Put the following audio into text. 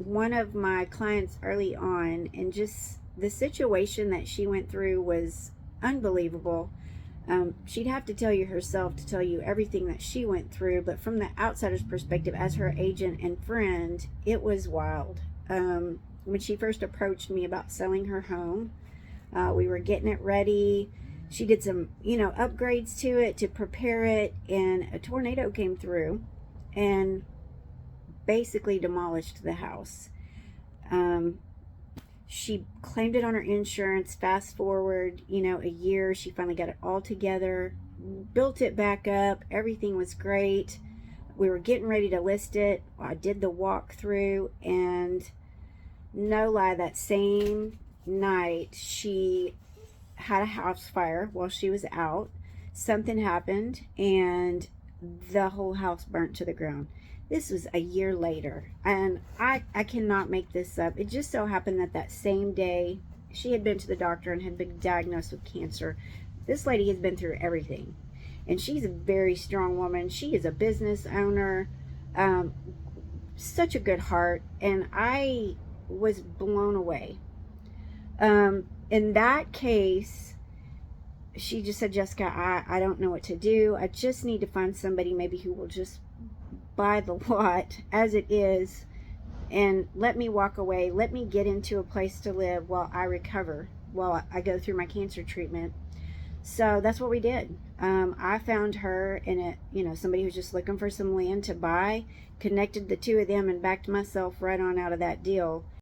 one of my clients early on, and just the situation that she went through was unbelievable. She'd have to tell you herself to tell you everything that she went through, but from the outsider's perspective, as her agent and friend, it was wild. When she first approached me about selling her home, we were getting it ready. She did some, upgrades to it to prepare it, and a tornado came through and basically demolished the house. Um, she claimed it on her insurance. Fast forward, a year, she finally got it all together, built it back up. Everything was great. We were getting ready to list it. I did the walkthrough, and no lie, that same night she had a house fire while she was out. Something happened, and the whole house burnt to the ground. This was a year later, and I cannot make this up. It just so happened that that same day she had been to the doctor and had been diagnosed with cancer. This lady has been through everything, and she's a very strong woman. She is a business owner, um, such a good heart, and I was blown away. In that case, she just said, Jessica, I don't know what to do. I just need to find somebody maybe who will just buy the lot as it is and let me walk away. Let me get into a place to live while I recover, while I go through my cancer treatment. So that's what we did. I found her, and somebody who's just looking for some land to buy, connected the two of them, and backed myself right on out of that deal.